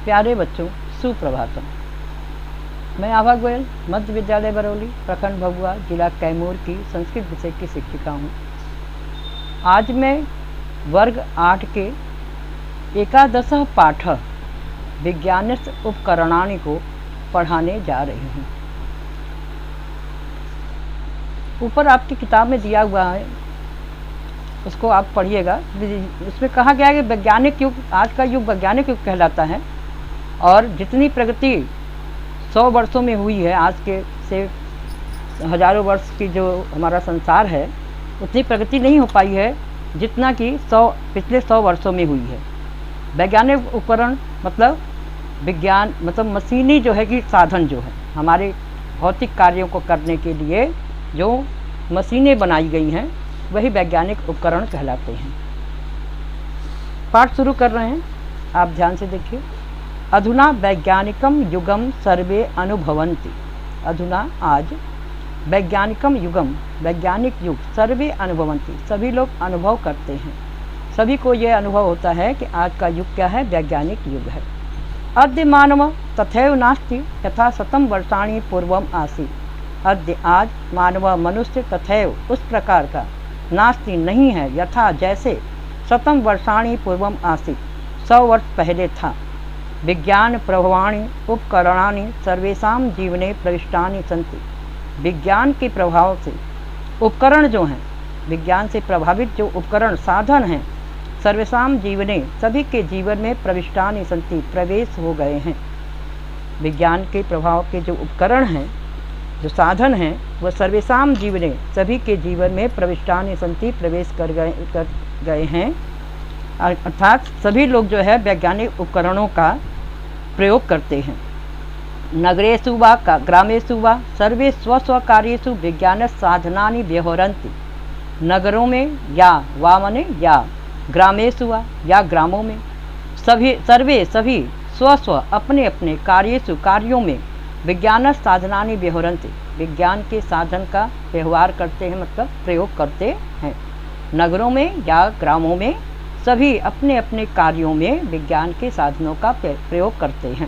प्यारे बच्चों, सुप्रभातम। मैं आभा गोयल मध्य विद्यालय बरौली, प्रखंड भभुआ, जिला कैमूर की संस्कृत विषय की शिक्षिका हूँ। आज मैं वर्ग 8 के एकादश पाठ विज्ञानस्य उपकरणानि को पढ़ाने जा रही हूँ। ऊपर आपकी किताब में दिया हुआ है, उसको आप पढ़िएगा। उसमें कहा गया है कि वैज्ञानिक युग, आज का युग वैज्ञानिक युग कहलाता है और जितनी प्रगति 100 वर्षों में हुई है, आज के से हजारों वर्ष की जो हमारा संसार है, उतनी प्रगति नहीं हो पाई है जितना कि पिछले 100 वर्षों में हुई है। वैज्ञानिक उपकरण मतलब विज्ञान, मतलब मशीनी जो है कि साधन जो है हमारे भौतिक कार्यों को करने के लिए जो मशीनें बनाई गई हैं, वही वैज्ञानिक उपकरण कहलाते हैं। पाठ शुरू कर रहे हैं, आप ध्यान से देखिए। अधुना वैज्ञानिकम युगम सर्वे अनुभवन्ति। अधुना आज वैज्ञानिकम युगम, वैज्ञानिक युग, सर्वे अनुभवन्ति, सभी लोग अनुभव करते हैं। सभी को यह अनुभव होता है कि आज का युग क्या है, वैज्ञानिक युग है। अद्य मानव तथैव नास्ति यथा शतं वर्षाणि पूर्वम आसीत्। अद्य आज मानव मनुष्य तथैव उस प्रकार का नास्ति नहीं है, यथा जैसे शतं वर्षाणि पूर्वम आसीत् 100 वर्ष पहले था। विज्ञान प्रभावाणि उपकरणानि सर्वेषां जीवने प्रविष्टानि सन्ति। विज्ञान के प्रभाव से उपकरण जो हैं, विज्ञान से प्रभावित जो उपकरण साधन हैं, सर्वेषां जीवने सभी के जीवन में प्रविष्टानि सन्ति, प्रवेश हो गए हैं। विज्ञान के प्रभाव के जो उपकरण हैं, जो साधन हैं, वह सर्वेषां जीवने सभी के जीवन में प्रविष्टानि सन्ति, प्रवेश कर गए हैं। अर्थात सभी लोग जो है वैज्ञानिक उपकरणों का प्रयोग करते हैं। नगरेषु वा ग्रामेषु वा सर्वे स्वस्वकार्येषु विज्ञान साधनानि व्यवहरन्ति। नगरों में या वा माने या, ग्रामेषु वा या ग्रामों में, सभी स्व अपने अपने कार्यों में विज्ञान साधनानि व्यवहरन्ति, विज्ञान के साधन का व्यवहार करते हैं, मतलब प्रयोग करते हैं। नगरों में या ग्रामों में सभी अपने अपने कार्यों में विज्ञान के साधनों का प्रयोग करते हैं।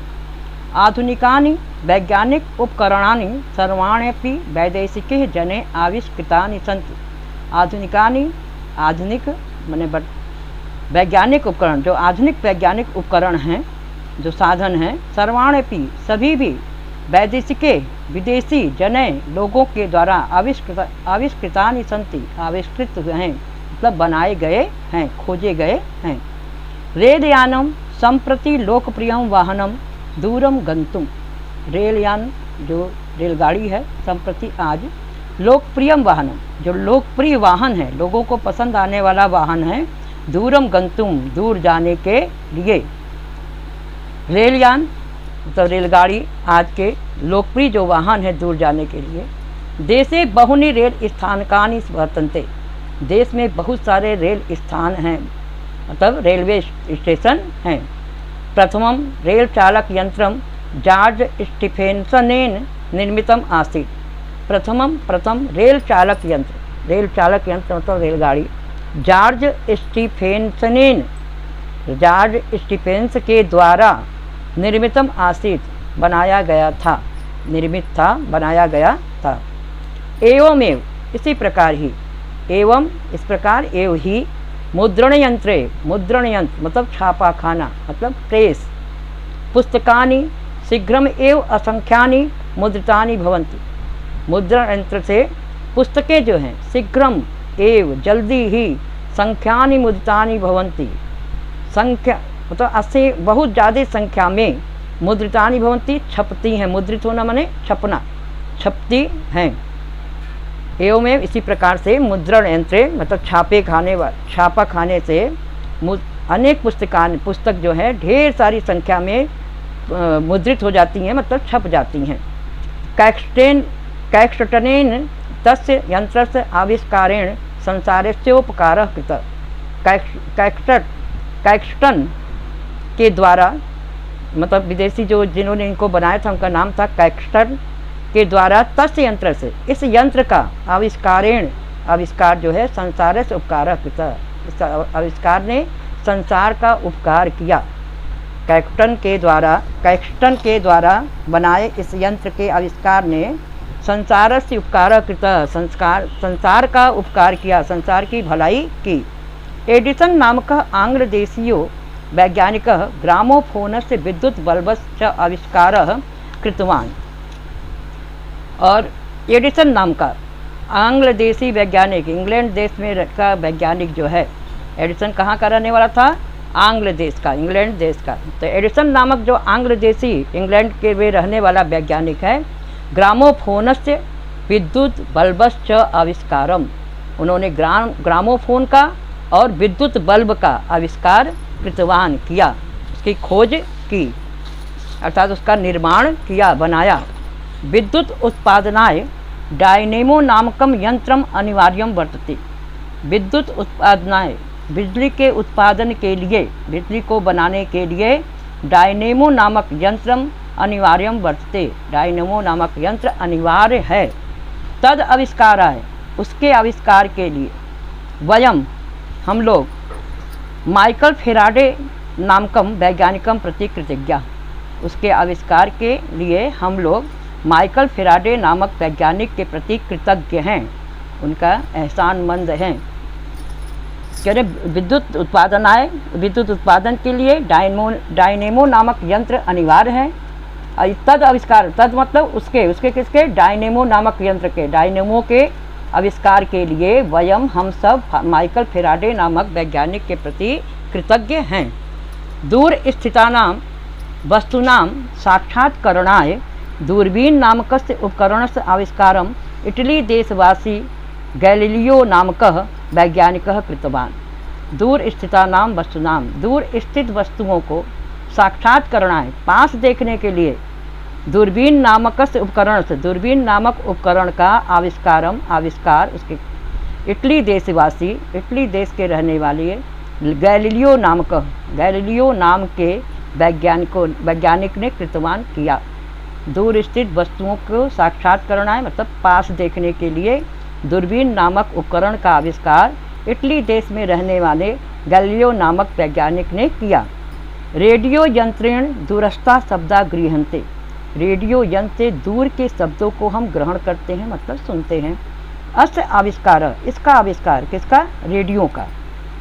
आधुनिकानि वैज्ञानिक उपकरणानि सर्वाण्यपि वैदेशिके जने आविष्कृतानि सन्ति। आधुनिकानि, आधुनिक माने वैज्ञानिक उपकरण, जो आधुनिक वैज्ञानिक उपकरण हैं, जो साधन हैं, सर्वाण्यपि सभी भी, वैदेशिके विदेशी जने लोगों के द्वारा आविष्कृतानि सन्ति, आविष्कृत हैं, मतलब बनाए गए हैं, खोजे गए हैं। रेलयानम संप्रति लोकप्रियम वाहनम दूरम गंतुम। रेलयान जो रेलगाड़ी है, संप्रति आज लोकप्रियम वाहनम, जो लोकप्रिय वाहन है, लोगों को पसंद आने वाला वाहन है, दूरम गंतुम, दूर जाने के लिए। रेलयान मतलब रेलगाड़ी आज के लोकप्रिय जो वाहन है दूर जाने के लिए। देशे बहुनि रेल स्थानकानि वर्तन्ते। देश में बहुत सारे रेल स्थान हैं, मतलब रेलवे स्टेशन हैं। प्रथमम रेल चालक यंत्रम जॉर्ज स्टीफेंसनेन निर्मितम आसीत्। प्रथम रेल चालक यंत्र मतलब रेलगाड़ी जॉर्ज स्टीफेंस के द्वारा निर्मितम आसीत्, बनाया गया था, निर्मित था, बनाया गया था। एवमेव, इसी प्रकार ही, एवं इस प्रकार, एवं ही मुद्रण यंत्र मतलब छापाखाना, मतलब प्रेस, पुस्तकानि शीघ्रम एव असंख्यानि मुद्रितानि भवन्ति। मुद्रण यंत्र से पुस्तकें जो हैं शीघ्रम एव, जल्दी ही, संख्यानि मुद्रितानि भवन्ति, संख्या मतलब अस्से बहुत ज़्यादा संख्या में, मुद्रितानि भवन्ति छपती हैं, मुद्रित होना माने छपना, छपती हैं। एवं इसी प्रकार से मुद्रण यंत्र मतलब छापा खाने से अनेक पुस्तक जो है ढेर सारी संख्या में मुद्रित हो जाती हैं, मतलब छप जाती हैं। कैक्सटनेन तस्य यंत्रस्य आविष्कारेण संसारस्योपकारः कृतः। कैक्सटन के द्वारा, मतलब विदेशी जो जिन्होंने इनको बनाया था, उनका नाम था कैक्सटन के द्वारा, तस्य यंत्र से, इस यंत्र का आविष्कार जो है संसार से उपकार कृत, इस आविष्कार ने संसार का उपकार किया। कैक्स्टन के द्वारा बनाए इस यंत्र के आविष्कार ने संसारस्य उपकार कृत, संसार का उपकार किया, संसार की भलाई की। एडिसन नामक आंग्ल देशीयो वैज्ञानिक ग्रामोफोनस्य विद्युत बल्बस्य आविष्कारः कृतवान्। और एडिसन नाम का आंग्ल देशी वैज्ञानिक, इंग्लैंड देश में का वैज्ञानिक जो है, एडिसन कहाँ का रहने वाला था? आंग्ल देश का, इंग्लैंड देश का। तो एडिसन नामक जो आंग्ल देशी इंग्लैंड के में रहने वाला वैज्ञानिक है, ग्रामोफोनस्य विद्युत बल्बश्च आविष्कारम, उन्होंने ग्रामोफोन का और विद्युत बल्ब का आविष्कार कृतवान किया, उसकी खोज की, अर्थात उसका निर्माण किया, बनाया। विद्युत उत्पादनाय डायनेमो नामकम यंत्रम अनिवार्यम वर्तते। विद्युत उत्पादनाय, बिजली के उत्पादन के लिए, बिजली को बनाने के लिए डायनेमो नामक यंत्रम अनिवार्यम वर्तते, डायनेमो नामक यंत्र अनिवार्य है। तद आविष्काराय, उसके आविष्कार के लिए वयम, हम लोग, माइकल फेराडे नामकम वैज्ञानिकम प्रति कृतज्ञ, उसके आविष्कार के लिए हम लोग माइकल फेराडे नामक वैज्ञानिक के प्रति कृतज्ञ हैं, उनका एहसानमंद हैं। कह रहे विद्युत उत्पादन आए, विद्युत उत्पादन के लिए डायनेमो नामक यंत्र अनिवार्य है। तद आविष्कार, तद मतलब उसके किसके? डायनेमो नामक यंत्र के, डायनेमो के आविष्कार के लिए वयम, हम सब, माइकल फेराडे नामक वैज्ञानिक के प्रति कृतज्ञ हैं। दूर स्थितानां वस्तूनां साक्षात्करणाय दूरबीन नामकस्य उपकरणस्य आविष्कारम इटली देशवासी गैलीलियो नामकः वैज्ञानिकः कृतवान्। दूर स्थितानां वस्तूनां, दूर स्थित वस्तुओं को साक्षात्करणाय, पास देखने के लिए, दूरबीन नामकस्य उपकरण से, दूरबीन नामक उपकरण का आविष्कार उसके इटली देशवासी, इटली देश के रहने वाले गैलीलियो नाम के वैज्ञानिक ने कृतवान किया। दूर स्थित वस्तुओं को साक्षात्करण है, मतलब पास देखने के लिए दूरबीन नामक उपकरण का आविष्कार इटली देश में रहने वाले गैलीलियो नामक वैज्ञानिक ने किया। रेडियो यंत्रेण दूरस्था शब्दा गृह्यन्ते, रेडियो यंत्र से दूर के शब्दों को हम ग्रहण करते हैं, मतलब सुनते हैं। अस्य आविष्कार, इसका आविष्कार किसका? रेडियो का।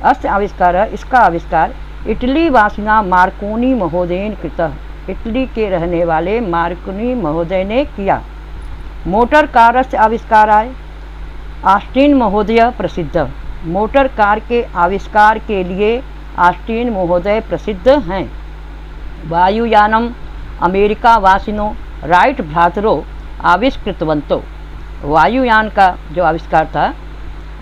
अस्य आविष्कार, इसका आविष्कार इटली वासिना मार्कोनी महोदयन कृतः, इटली के रहने वाले मार्कोनी महोदय ने किया। मोटर कारस्य आविष्काराय ऑस्टिन महोदय प्रसिद्ध, मोटर कार के आविष्कार के लिए ऑस्टिन महोदय प्रसिद्ध हैं। वायुयानम अमेरिका वासिनो राइट भ्रातरो आविष्कृतवंतो, वायुयान का जो आविष्कार था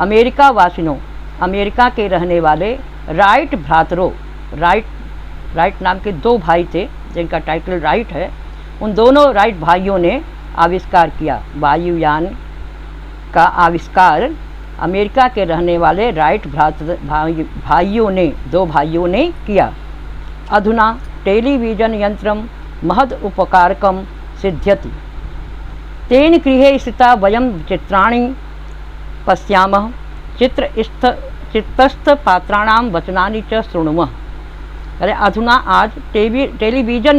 अमेरिका वासिनो, अमेरिका के रहने वाले राइट भ्रातरो, राइट नाम के दो भाई थे जिनका टाइटल राइट है, उन दोनों राइट भाइयों ने आविष्कार किया। वायुयान का आविष्कार अमेरिका के रहने वाले राइट भाइयों ने, दो भाइयों ने किया। अधुना टेलीविजन यंत्रम महद उपकारकम सिद्ध्यति, तेन गृहे स्थिता वयम चित्राणि पश्यामः, चित्रस्थ पात्राणां वचनानि च शृणुमः। अरे अधुना आज टेलीविजन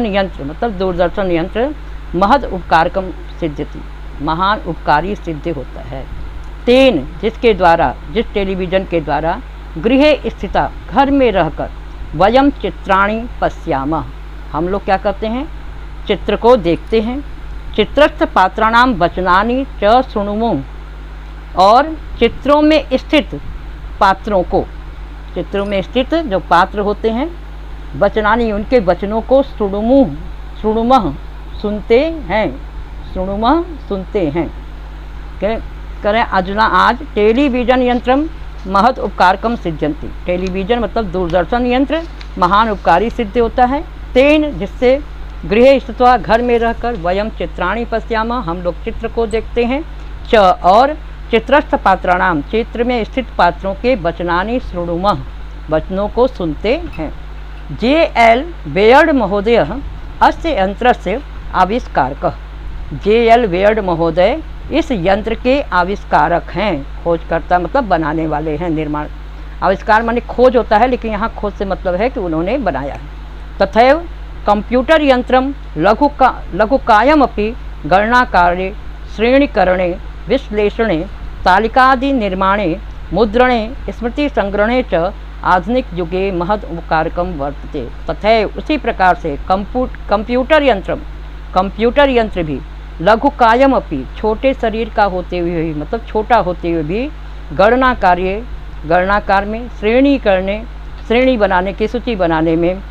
यंत्र मतलब दूरदर्शन यंत्र महद उपकारकम सिद्ध्यति, महान उपकारी सिद्ध होता है। तेन, जिसके द्वारा, जिस टेलीविज़न के द्वारा, गृहे स्थिता, घर में रहकर, वयम चित्राणि पश्यामः, हम लोग क्या करते हैं? चित्र को देखते हैं। चित्रस्थ पात्राणाम वचनानि च शृणुमः, और चित्रों में स्थित पात्रों को, चित्रों में स्थित जो पात्र होते हैं, वचनानि, उनके वचनों को शृणुमः सुनते हैं, सुनते हैं। करें अधुना आज टेलीविजन यंत्रम महद उपकारकम सिद्ध्यन्ति, टेलीविजन मतलब दूरदर्शन यंत्र महान उपकारी सिद्ध होता है। तेन, जिससे, गृह स्थित्वा, घर में रहकर, वयम चित्राणि पश्यामः, हम लोग चित्र को देखते हैं। च, और चित्रस्थ पात्राणाम, चित्र में स्थित पात्रों के वचनानि शृणुमः, वचनों को सुनते हैं। J.L. बेयर्ड महोदय अस्य यंत्रस्य आविष्कारकः, J.L. बेयर्ड महोदय इस यंत्र के आविष्कारक हैं, खोजकर्ता मतलब बनाने वाले हैं, निर्माण। आविष्कार माने खोज होता है, लेकिन यहाँ खोज से मतलब है कि उन्होंने बनाया है। तथैव कंप्यूटर यंत्रम लघुकायमपि गणनाकार्ये श्रेणीकरणे विश्लेषणे तालिकादि निर्माणे मुद्रणे स्मृतिसंग्रहणे च आधुनिक युगे महद उपकारकम वर्तते। तथैव उसी प्रकार से कंप्यूटर यंत्र भी लघुकायम अपि छोटे शरीर का होते हुए भी, मतलब छोटा होते हुए भी गणनाकार में श्रेणी बनाने की सूची बनाने में,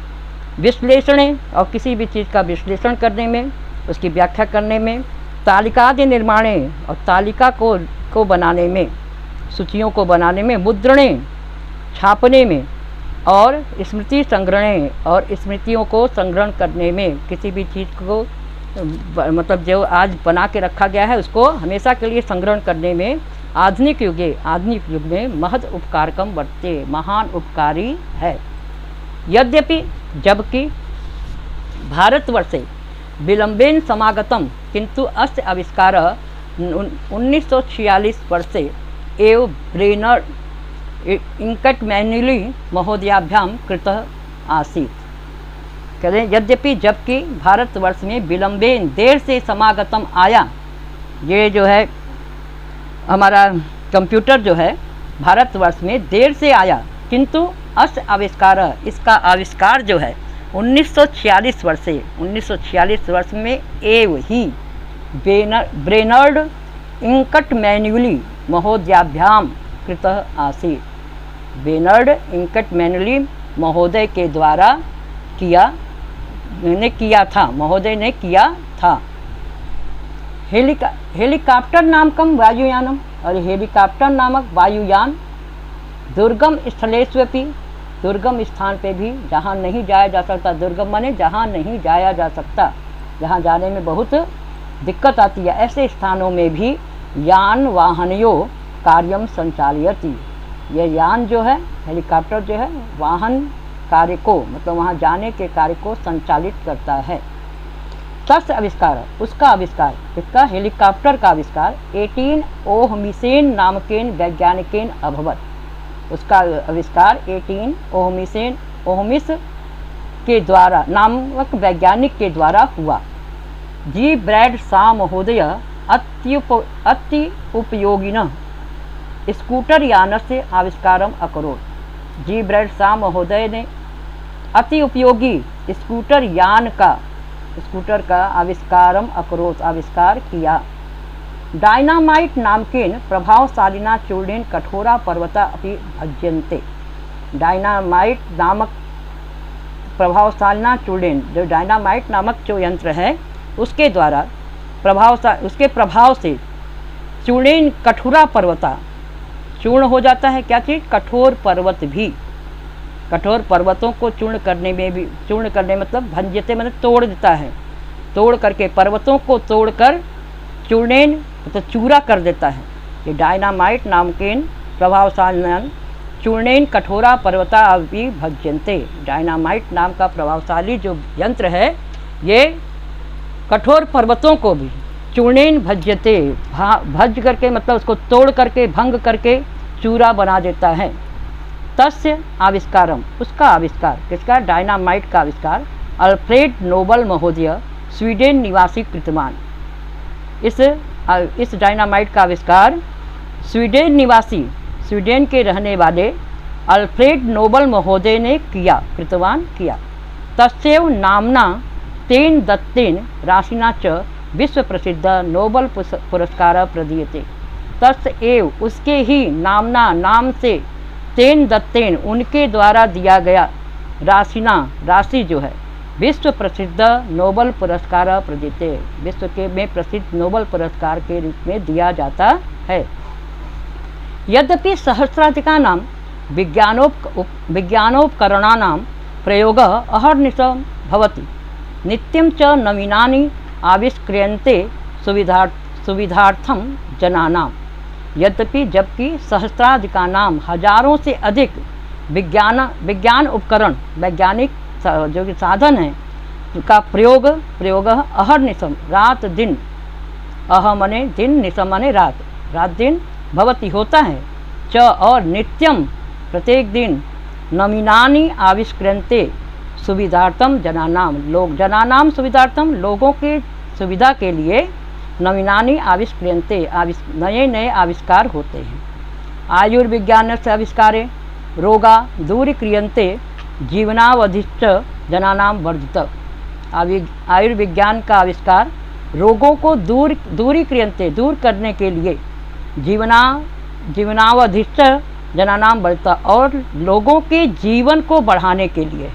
विश्लेषण और किसी भी चीज़ का विश्लेषण करने में, उसकी व्याख्या करने में, तालिकादि निर्माणे और तालिका को बनाने में, सूचियों को बनाने में, मुद्रणे छापने में, और स्मृति संग्रहणे और स्मृतियों को संग्रहण करने में, किसी भी चीज़ को मतलब जो आज बना के रखा गया है उसको हमेशा के लिए संग्रहण करने में आधुनिक युग में महद उपकारकम वर्तते, महान उपकारी है। यद्यपि जबकि भारतवर्षे विलंबेन समागतम किंतु अस्य आविष्कार 1946 वर्षे एव ब्रेनर इंकटमैन्युअली महोदयाभ्याम कृतः आसीत्। कहते हैं यद्यपि जबकि भारतवर्ष में विलंबेन देर से समागतम आया, ये जो है हमारा कंप्यूटर जो है भारतवर्ष में देर से आया, किंतु अस्य आविष्कार, इसका आविष्कार जो है 1946 वर्ष में एव ही ब्रेनर्ड इंकटमैन्युअली महोदयाभ्याम कृतः आसीत्। बेनर्ड इंकटमैन्युअली महोदय के द्वारा महोदय ने किया था। हेलीकॉप्टर नामकम वायुयानम, और हेलीकॉप्टर नामक वायुयान दुर्गम स्थलेष्वपि, दुर्गम स्थान पे भी जहाँ नहीं जाया जा सकता, दुर्गम माने जहाँ नहीं जाया जा सकता, जहाँ जाने में बहुत दिक्कत आती है, ऐसे स्थानों में भी यान वाहनयो कार्यम संचालयति। यह यान जो है, हेलीकॉप्टर जो है, वाहन कार्य को, मतलब वहाँ जाने के कार्य को संचालित करता है। तस्य आविष्कार, उसका आविष्कार, इसका हेलीकॉप्टर का आविष्कार 18 ओहमिसेन नामकेन वैज्ञानिकेन अभवत। उसका आविष्कार 18 ओहमिस के द्वारा, नामक वैज्ञानिक के द्वारा हुआ। जी ब्रैड शॉ महोदय अति उपयोगिनः स्कूटर यानस्य आविष्कारम अकरोत्। जी ब्रैड शॉ महोदय ने अति उपयोगी स्कूटर का आविष्कारम अकरोत्, आविष्कार किया। डायनामाइट नामकेन प्रभावशालिना चूर्णेन कठोरा पर्वता अपि भज्यन्ते। डायनामाइट नामक प्रभावशालिना चूर्णेन, जो डायनामाइट नामक जो यंत्र है उसके द्वारा उसके प्रभाव से चूर्णेन कठोरा पर्वता, चूर्ण हो जाता है क्या चीज़, कठोर पर्वत भी, कठोर पर्वतों को चूर्ण करने मतलब भंजते मतलब तोड़ देता है, तोड़ करके पर्वतों को तोड़कर चूर्णेन मतलब चूरा कर देता है। ये डायनामाइट नामकेन प्रभावशाली चूर्णेन कठोरा पर्वता अपि भज्यन्ते। डायनामाइट नाम का प्रभावशाली जो यंत्र है ये कठोर पर्वतों को भी चूर्णेन भज्यते, भज करके मतलब उसको तोड़ करके भंग करके चूरा बना देता है। तस्य आविष्कारम, उसका आविष्कार, किसका, डायनामाइट का आविष्कार अल्फ्रेड नोबल महोदय स्वीडन निवासी कृतमान। इस डायनामाइट का आविष्कार स्वीडन निवासी, स्वीडन के रहने वाले अल्फ्रेड नोबल महोदय ने कृतवान किया। तस्यैव नामना तेन दत्तेन राशिना च विश्व प्रसिद्ध नोबल पुरस्कार प्रदीयते। तस्यैव, उसके ही नामना, नाम से, तेन दत्तेन, उनके द्वारा दिया गया, राशिना, राशि जो है, विश्व प्रसिद्ध नोबल पुरस्कार प्रदीयते, विश्व के में प्रसिद्ध नोबल पुरस्कार के रूप में दिया जाता है। यद्यपि सहस्राधिकानां विज्ञानोपकरणानां प्रयोगः अहर्निशं भवति, नित्यं च नवीनानि आविष्क्रियन्ते सुविधार्थं जनानां। यद्यपि जबकि सहस्राधिकानाम, हजारों से अधिक विज्ञान उपकरण, वैज्ञानिक जो कि साधन है का प्रयोग अहर्निशम, रात दिन, अह मने दिन, निशम मने रात, रात दिन, भवति होता है, च और नित्यम, प्रत्येक दिन नवीनानि आविष्क्रियन्ते सुविधार्थम जनानाम, जनानाम सुविधार्थम, लोगों के सुविधा के लिए नवीनानि आविष्क्रियन्ते, नए नए आविष्कार होते हैं। आयुर्विज्ञान से आविष्कारे रोगा दूरीक्रियन्ते जीवनावधिश्च जनानाम वर्धित। आयुर्विज्ञान का आविष्कार रोगों को दूरीक्रियन्ते, दूर करने के लिए जीवनावधिश्च जनानाम वर्धित, और लोगों के जीवन को बढ़ाने के लिए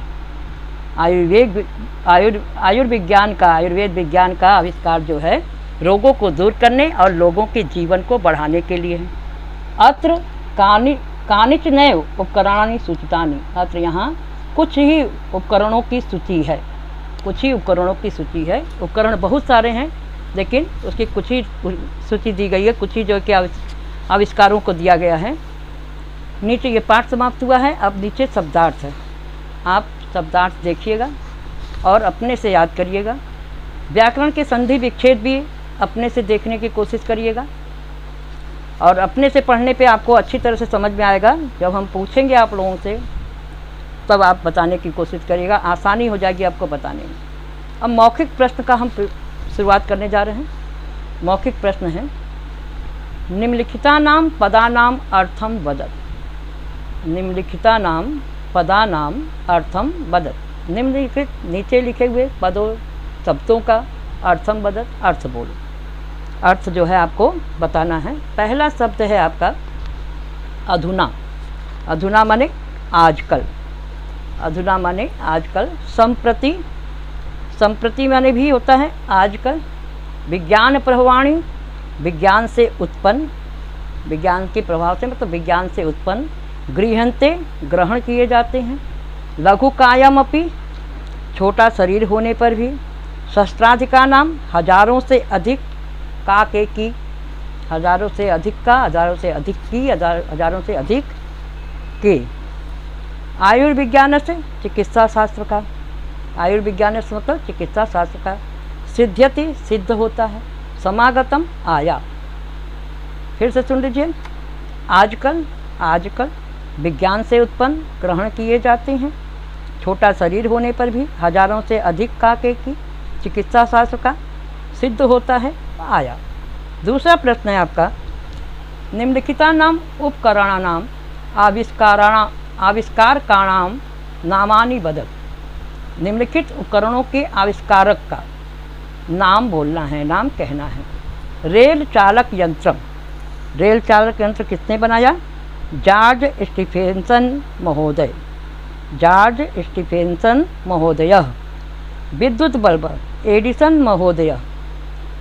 आयुर्वेद विज्ञान का आविष्कार जो है रोगों को दूर करने और लोगों के जीवन को बढ़ाने के लिए है। अत्र कानिचन उपकरणानि सूचितानि, अत्र यहाँ कुछ ही उपकरणों की सूची है, कुछ ही उपकरणों की सूची है। उपकरण बहुत सारे हैं लेकिन उसकी कुछ ही सूची दी गई है, कुछ ही जो कि आविष्कारों को दिया गया है। नीचे ये पाठ समाप्त हुआ है। अब नीचे शब्दार्थ है, आप शब्दार्थ देखिएगा और अपने से याद करिएगा। व्याकरण के संधि विच्छेद भी अपने से देखने की कोशिश करिएगा और अपने से पढ़ने पे आपको अच्छी तरह से समझ में आएगा। जब हम पूछेंगे आप लोगों से तब आप बताने की कोशिश करिएगा, आसानी हो जाएगी आपको बताने में। अब मौखिक प्रश्न का हम शुरुआत करने जा रहे हैं। मौखिक प्रश्न है, निम्नलिखितानां पदानां अर्थम वदत। निम्नलिखितानां पदानां अर्थम वदत। निम्नलिखित नीचे लिखे हुए पदों शब्दों का अर्थम वदत, अर्थ बोलो। अर्थ जो है आपको बताना है। पहला शब्द है आपका अधुना। अधुना माने आजकल, अधुना माने आजकल। संप्रति, संप्रति माने भी होता है आजकल। विज्ञान प्रभावाणी, विज्ञान से उत्पन्न, विज्ञान के प्रभाव से मतलब विज्ञान से उत्पन्न। गृह्यन्ते, ग्रहण किए जाते हैं। लघु कायम अपि, छोटा शरीर होने पर भी। सहस्राधिका नाम, हजारों से अधिक। का के की, हजारों से अधिक का, हजारों से अधिक की, हजारों से अधिक के। आयुर्विज्ञान से, चिकित्सा शास्त्र का। आयुर्विज्ञान से मतलब चिकित्सा शास्त्र का। सिद्ध्यति, सिद्ध होता है। समागतम, आया। फिर से सुन लीजिए। आजकल, आजकल। विज्ञान से उत्पन्न, ग्रहण किए जाते हैं। छोटा शरीर होने पर भी। हजारों से अधिक का के की, चिकित्सा शास्त्र का। सिद्ध होता है, आया। दूसरा प्रश्न है आपका, निम्नलिखितानां उपकरणानां आविष्कारकाणां नामानि वदत। निम्नलिखित उपकरणों के आविष्कारक का नाम बोलना है, नाम कहना है। रेल चालक यंत्रम। रेल चालक यंत्र किसने बनाया? जॉर्ज स्टीफेंसन महोदय। जॉर्ज स्टीफेंसन महोदय। विद्युत बल्ब एडिसन महोदय।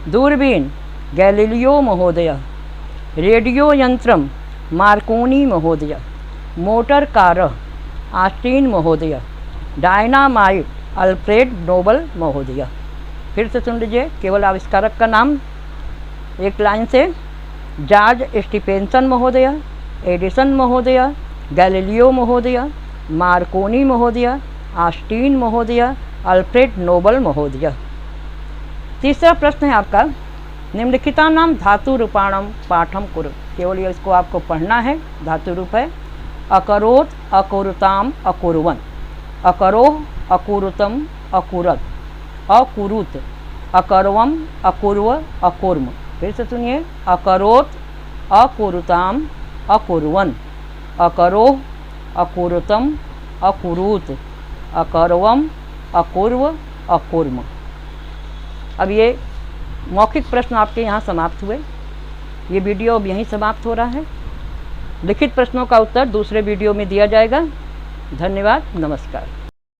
दूरबीन गैलीलियो महोदय। रेडियो यंत्रम मार्कोनी महोदय। मोटर कार ऑस्टिन महोदय। डायनामाइट अल्फ्रेड नोबल महोदय। फिर से सुन लीजिए केवल आविष्कारक का नाम एक लाइन से। जॉर्ज स्टीफेंसन महोदय, एडिसन महोदय, गैलीलियो महोदय, मार्कोनी महोदय, ऑस्टिन महोदय, अल्फ्रेड नोबल महोदय। तीसरा प्रश्न है आपका, निम्नलिखितानां धातु रूपाणां पाठम कुरु। केवल ये इसको आपको पढ़ना है। धातु रूप है अकरोत, अकुरुताम, अकुर्वन। अकरोह, अकुरुतम, अकुरत, अकुरुत, अकर्वम, अकुर्व, अकुर्म। फिर से सुनिए, अकरोत, अकुरुताम, अकुर्वन, अकरोह, अकुरुतम, अकुरुत, अकर्वम, अकुर्व, अकुर्म। अब ये मौखिक प्रश्न आपके यहाँ समाप्त हुए। ये वीडियो अब यहीं समाप्त हो रहा है। लिखित प्रश्नों का उत्तर दूसरे वीडियो में दिया जाएगा। धन्यवाद, नमस्कार।